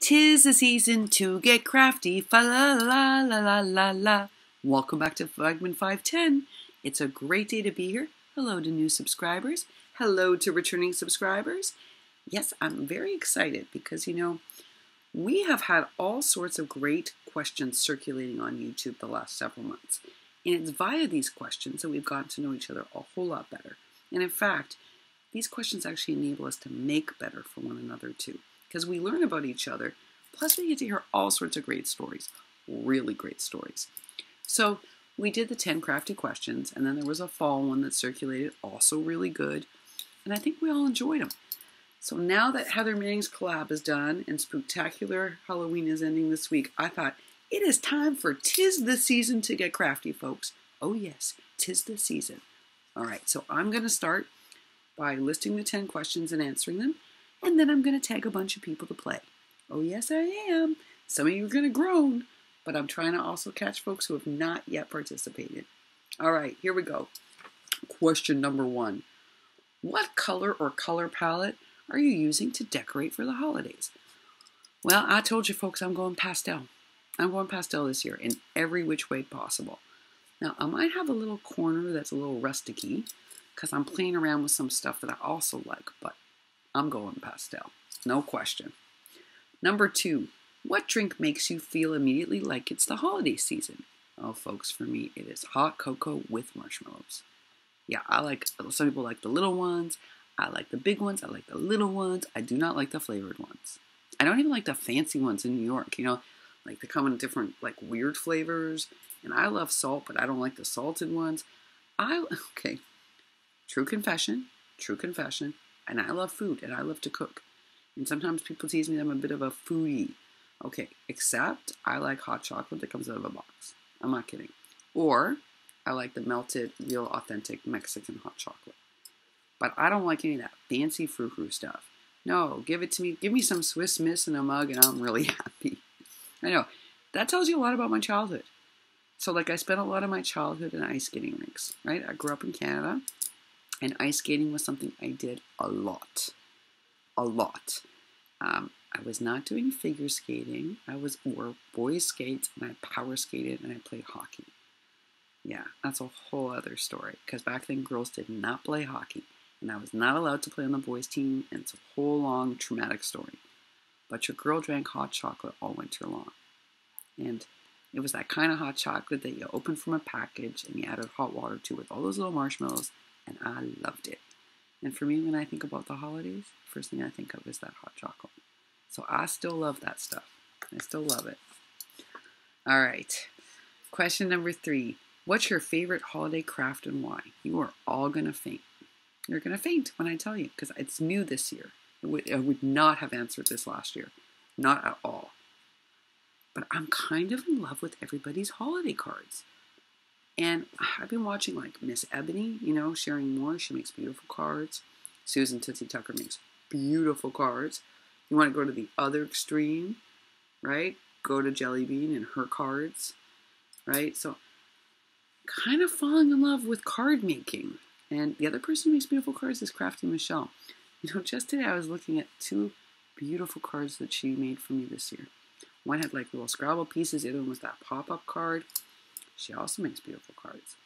'Tis the season to get crafty, fa la la la la la la. Welcome back to Fragment 510. It's a great day to be here. Hello to new subscribers. Hello to returning subscribers. Yes, I'm very excited because, we have had all sorts of great questions circulating on YouTube the last several months. And it's via these questions that we've gotten to know each other a whole lot better. And in fact, these questions actually enable us to make better for one another too. Because we learn about each other, plus we get to hear all sorts of great stories, really great stories. So we did the 10 crafty questions, and then there was a fall one that circulated, also really good, and I think we all enjoyed them. So now that Heather Manning's collab is done and Spooktacular Halloween is ending this week, I thought it is time for 'Tis the Season to Get Crafty, folks. Oh yes, 'tis the season. All right, so I'm going to start by listing the 10 questions and answering them. And then I'm going to tag a bunch of people to play. Oh, yes, I am. Some of you are going to groan, but I'm trying to also catch folks who have not yet participated. All right, here we go. Question number 1. What color or color palette are you using to decorate for the holidays? Well, I told you, folks, I'm going pastel. I'm going pastel this year in every which way possible. Now, I might have a little corner that's a little rusticy because I'm playing around with some stuff that I also like, but I'm going pastel, no question. Number 2, what drink makes you feel immediately like it's the holiday season? Oh, folks, for me, it is hot cocoa with marshmallows. Yeah, some people like the little ones. I like the big ones. I like the little ones. I do not like the flavored ones. I don't even like the fancy ones in New York, like they come in different, weird flavors. And I love salt, but I don't like the salted ones. Okay, true confession. And I love food, and I love to cook. And sometimes people tease me that I'm a bit of a foodie. Okay, except I like hot chocolate that comes out of a box. I'm not kidding. Or I like the melted, real, authentic Mexican hot chocolate. But I don't like any of that fancy frou-frou stuff. No, give it to me. Give me some Swiss Miss in a mug, and I'm really happy. I know. That tells you a lot about my childhood. So, I spent a lot of my childhood in ice skating rinks, right? I grew up in Canada. And ice skating was something I did a lot. I was not doing figure skating. I wore boys skates, and I power skated, and I played hockey. Yeah, that's a whole other story. Because back then, girls did not play hockey. And I was not allowed to play on the boys' team. And it's a whole long, traumatic story. But your girl drank hot chocolate all winter long. And it was that kind of hot chocolate that you opened from a package, and you added hot water to with all those little marshmallows. And I loved it. And for me, when I think about the holidays, first thing I think of is that hot chocolate. So I still love that stuff. I still love it. All right. Question number 3. What's your favorite holiday craft and why? You are all going to faint. You're going to faint when I tell you because it's new this year. I would not have answered this last year. Not at all. But I'm kind of in love with everybody's holiday cards. And I've been watching Miss Eboney, sharing more. She makes beautiful cards. Susan Tootsie Tucker makes beautiful cards. You want to go to the other extreme, right? Go to Jelly Bean and her cards, right? So kind of falling in love with card making. And the other person who makes beautiful cards is Crafty Michelle. Just today I was looking at 2 beautiful cards that she made for me this year. One had little Scrabble pieces. The other one was that pop-up card. She also makes beautiful cards.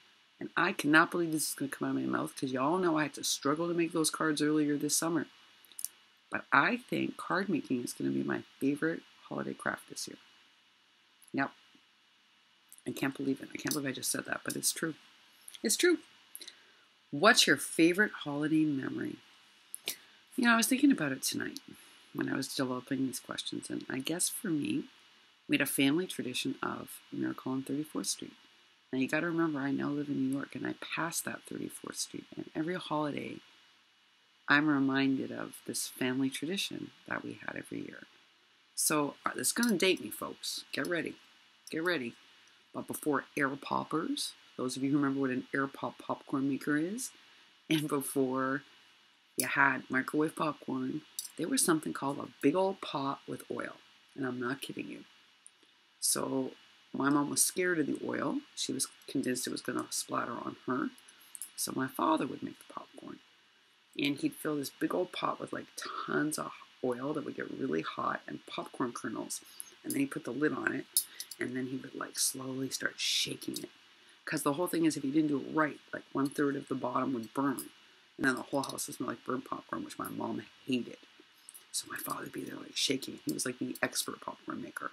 And I cannot believe this is going to come out of my mouth because y'all know I had to struggle to make those cards earlier this summer. But I think card making is going to be my favorite holiday craft this year. Yep. I can't believe it. I can't believe I just said that, but it's true. It's true. What's your favorite holiday memory? I was thinking about it tonight when I was developing these questions. And I guess for me, we had a family tradition of Miracle on 34th Street. Now, you got to remember, I now live in New York, and I pass that 34th Street. And every holiday, I'm reminded of this family tradition that we had every year. So, this is going to date me, folks. Get ready. Get ready. But before air poppers, those of you who remember what an air pop popcorn maker is, and before you had microwave popcorn, there was something called a big old pot with oil. And I'm not kidding you. So my mom was scared of the oil. She was convinced it was going to splatter on her. So my father would make the popcorn. And he'd fill this big old pot with tons of oil that would get really hot and popcorn kernels. And then he put the lid on it, and then he would like slowly start shaking it. Because the whole thing is, if you didn't do it right, like 1/3 of the bottom would burn. And then the whole house would smell like burnt popcorn, which my mom hated. So my father would be there like shaking. He was like the expert popcorn maker.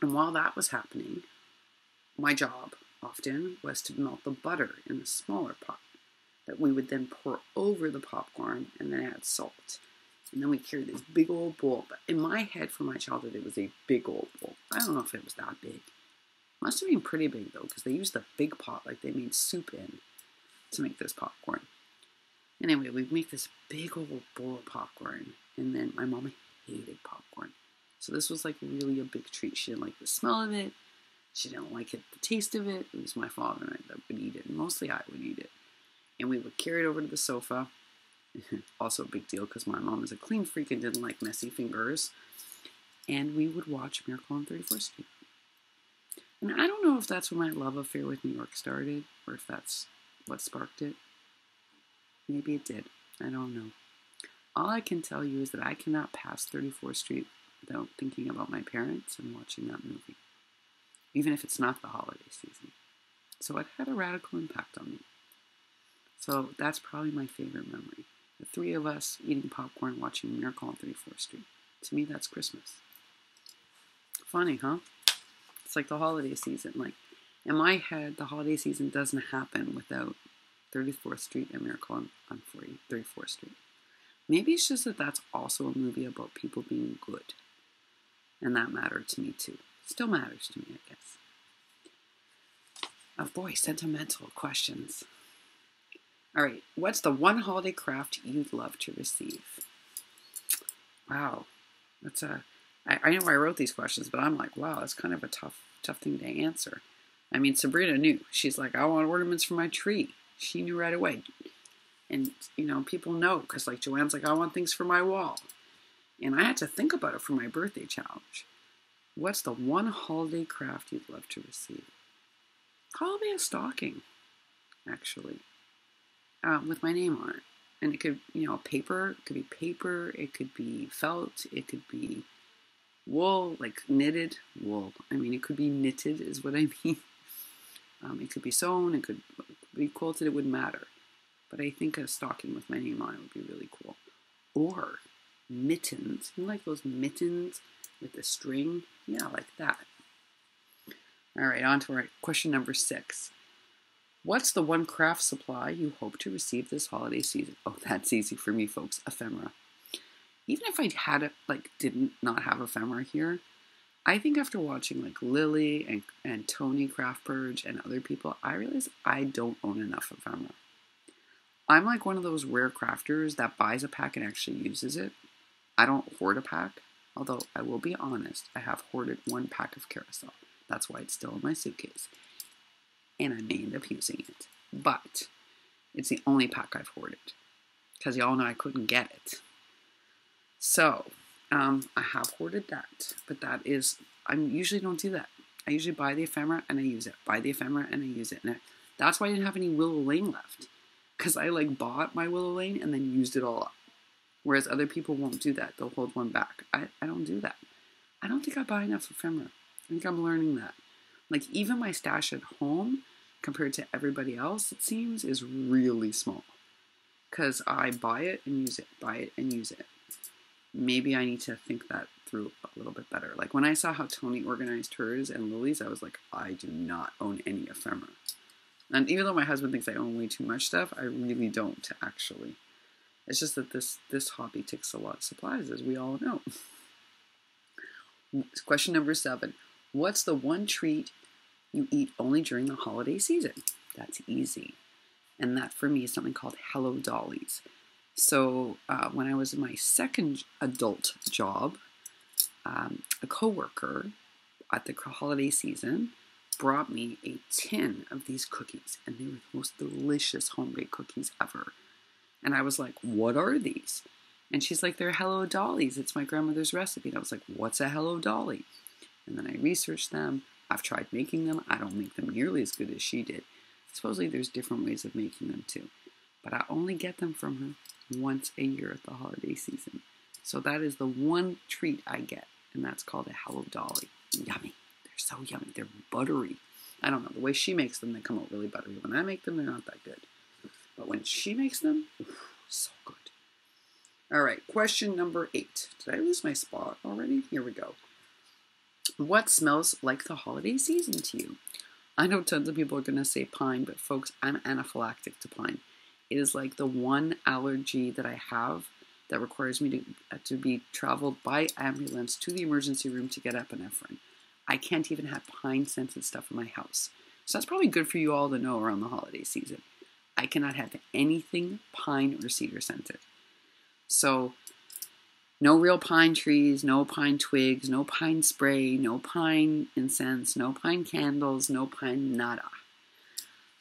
And while that was happening, my job often was to melt the butter in the smaller pot that we would then pour over the popcorn and then add salt. And then we carried this big old bowl. But in my head, for my childhood, it was a big old bowl. I don't know if it was that big. Must have been pretty big, though, because they used the big pot like they made soup in to make this popcorn. Anyway, we'd make this big old bowl of popcorn, and then my mom hated popcorn. So this was like really a big treat. She didn't like the smell of it. She didn't like the taste of it. It was my father and I that would eat it, and mostly I would eat it. And we would carry it over to the sofa. Also a big deal because my mom is a clean freak and didn't like messy fingers. And we would watch Miracle on 34th Street. And I don't know if that's when my love affair with New York started, or if that's what sparked it. Maybe it did. I don't know. All I can tell you is that I cannot pass 34th Street without thinking about my parents and watching that movie. Even if it's not the holiday season. So it had a radical impact on me. So that's probably my favorite memory. The three of us eating popcorn, watching Miracle on 34th Street. To me, that's Christmas. Funny, huh? It's like the holiday season. Like, in my head, the holiday season doesn't happen without 34th Street and Miracle on 34th Street. Maybe it's just that that's also a movie about people being good. And that mattered to me too. Still matters to me, I guess. Oh boy, sentimental questions. All right, what's the one holiday craft you'd love to receive? Wow, that's I know I wrote these questions, but I'm like, wow, that's kind of a tough thing to answer. I mean, Sabrina knew. She's like, I want ornaments for my tree. She knew right away. And, you know, people know, because like Joanne's like, I want things for my wall. And I had to think about it for my birthday challenge. What's the one holiday craft you'd love to receive? Probably a stocking, actually, with my name on it. And it could, you know, paper. It could be paper. It could be felt. It could be wool, like knitted wool. I mean, it could be knitted is what I mean. It could be sewn. It could be quilted. It wouldn't matter. But I think a stocking with my name on it would be really cool. Or mittens. You know, like those mittens with the string? Yeah, like that. All right, on to our question number 6. What's the one craft supply you hope to receive this holiday season? Oh, that's easy for me, folks. Ephemera. Even if I had it, like, didn't not have ephemera here, I think after watching, like, Lily and Tony Craft Purge and other people, I realize I don't own enough ephemera. I'm like one of those rare crafters that buys a pack and actually uses it. I don't hoard a pack, although I will be honest, I have hoarded one pack of carousel. That's why it's still in my suitcase. And I may end up using it. But it's the only pack I've hoarded. Because y'all know I couldn't get it. So, I have hoarded that. But that is, I usually don't do that. I usually buy the ephemera and I use it. Buy the ephemera and I use it. And that's why I didn't have any Willow Lane left. Because I like bought my Willow Lane and then used it all up. Whereas other people won't do that. They'll hold one back. I don't do that. I don't think I buy enough ephemera. I think I'm learning that. Like, even my stash at home, compared to everybody else, it seems, is really small. Because I buy it and use it, buy it and use it. Maybe I need to think that through a little bit better. Like, when I saw how Tony organized hers and Lily's, I was like, I do not own any ephemera. And even though my husband thinks I own way too much stuff, I really don't, actually. It's just that this hobby takes a lot of supplies, as we all know. Question number 7. What's the one treat you eat only during the holiday season? That's easy. And that for me is something called Hello Dollies. So when I was in my second adult job, a coworker at the holiday season brought me a tin of these cookies. And they were the most delicious home-baked cookies ever. And I was like, what are these? And she's like, they're Hello Dollies. It's my grandmother's recipe. And I was like, what's a Hello Dolly? And then I researched them. I've tried making them. I don't make them nearly as good as she did. Supposedly there's different ways of making them too. But I only get them from her once a year at the holiday season. So that is the one treat I get, and that's called a Hello Dolly. Yummy. They're so yummy. They're buttery. I don't know. The way she makes them, they come out really buttery. When I make them, they're not that good. But when she makes them, so good. All right, question number 8. Did I lose my spot already? Here we go. What smells like the holiday season to you? I know tons of people are going to say pine, but folks, I'm anaphylactic to pine. It is like the one allergy that I have that requires me to be traveled by ambulance to the emergency room to get epinephrine. I can't even have pine-scented stuff in my house. So that's probably good for you all to know around the holiday season. I cannot have anything pine or cedar scented. So no real pine trees, no pine twigs, no pine spray, no pine incense, no pine candles, no pine nada.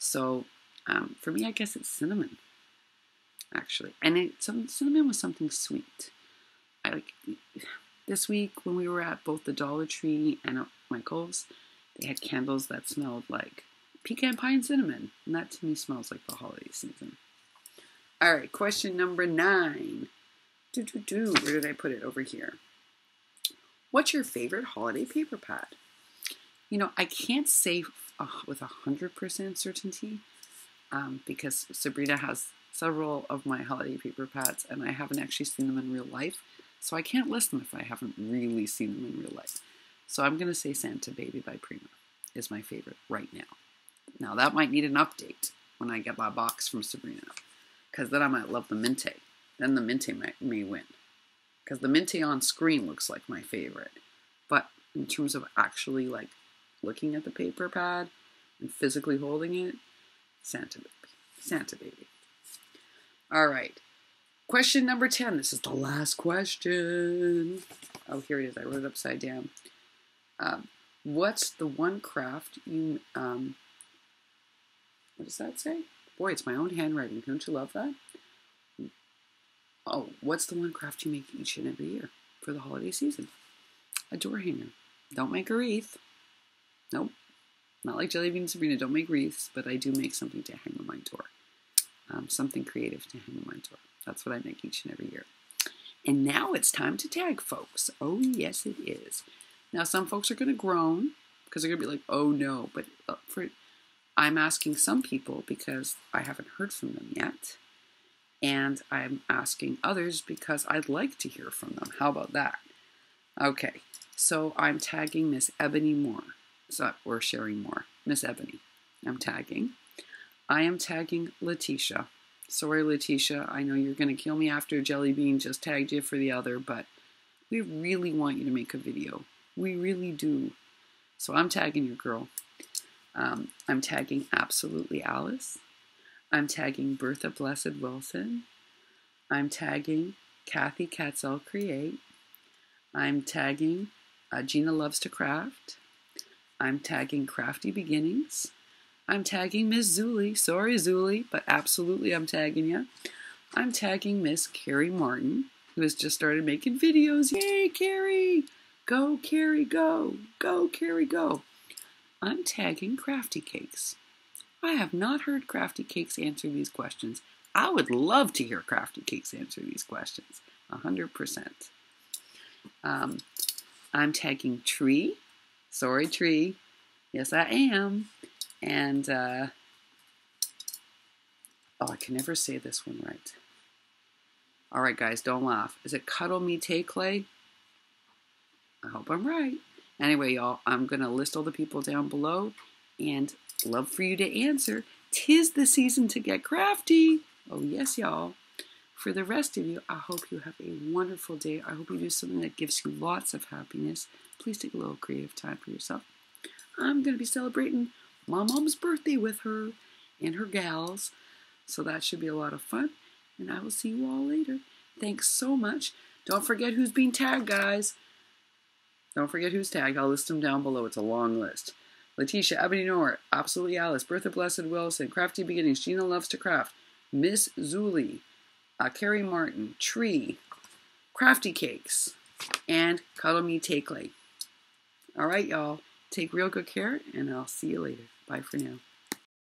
So for me, I guess it's cinnamon, actually. And cinnamon was something sweet. This week when we were at both the Dollar Tree and at Michael's, they had candles that smelled like pecan pie and cinnamon. And that to me smells like the holiday season. All right, question number 9. Where did I put it? Over here. What's your favorite holiday paper pad? You know, I can't say with 100% certainty because Sabrina has several of my holiday paper pads and I haven't actually seen them in real life. So I can't list them if I haven't really seen them in real life. So I'm going to say Santa Baby by Prima is my favorite right now. Now that might need an update when I get my box from Sabrina, because then I might love the Minte. Then the Minte may win, because the Minte on screen looks like my favorite. But in terms of actually like looking at the paper pad and physically holding it, Santa Baby. Santa Baby. All right. Question number 10. This is the last question. Oh, here it is. I wrote it upside down. What's the one craft you, what does that say? Boy, it's my own handwriting. Don't you love that? Oh, what's the one craft you make each and every year for the holiday season? A door hanger. Don't make a wreath. Nope. Not like Jelly Bean and Sabrina. Don't make wreaths, but I do make something to hang on my door. Something creative to hang on my door. That's what I make each and every year. And now it's time to tag folks. Oh, yes, it is. Now, some folks are going to groan because they're going to be like, oh, no. But I'm asking some people because I haven't heard from them yet. And I'm asking others because I'd like to hear from them. How about that? Okay, so I'm tagging Miss Eboney Moore. So we're sharing more. Miss Eboney, I'm tagging. I am tagging Leticia. Sorry, Leticia, I know you're going to kill me after Jelly Bean just tagged you for the other, but we really want you to make a video. We really do. So I'm tagging your girl. I'm tagging Absolutely Alice. I'm tagging Bertha Blessed Wilson. I'm tagging Kathy Catzelcreate. I'm tagging Gina Loves to Craft. I'm tagging Crafty Beginnings. I'm tagging Miss Zuly. Sorry, Zuly, but absolutely I'm tagging you. I'm tagging Miss Carrie Martin, who has just started making videos. Yay, Carrie! Go, Carrie, go! Go, Carrie, go! I'm tagging Crafticakes. I have not heard Crafticakes answer these questions. I would love to hear Crafticakes answer these questions. 100%. I'm tagging Tree. Sorry, Tree. Yes, I am. And, oh, I can never say this one right. All right, guys, don't laugh. Is it Cuttle Me Tay Clay? I hope I'm right. Anyway, y'all, I'm going to list all the people down below and love for you to answer. 'Tis the season to get crafty. Oh, yes, y'all. For the rest of you, I hope you have a wonderful day. I hope you do something that gives you lots of happiness. Please take a little creative time for yourself. I'm going to be celebrating my mom's birthday with her and her gals. So that should be a lot of fun. And I will see you all later. Thanks so much. Don't forget who's being tagged, guys. Don't forget who's tagged. I'll list them down below. It's a long list. Leticia, Eboney Nor, Absolutely Alice, Bertha Blessed Wilson, Crafty Beginnings, Gina Loves to Craft, Miss Zuly, Carrie Martin, Tree, Crafticakes, and Cuttle Me Tay Clay. All right, y'all. Take real good care, and I'll see you later. Bye for now.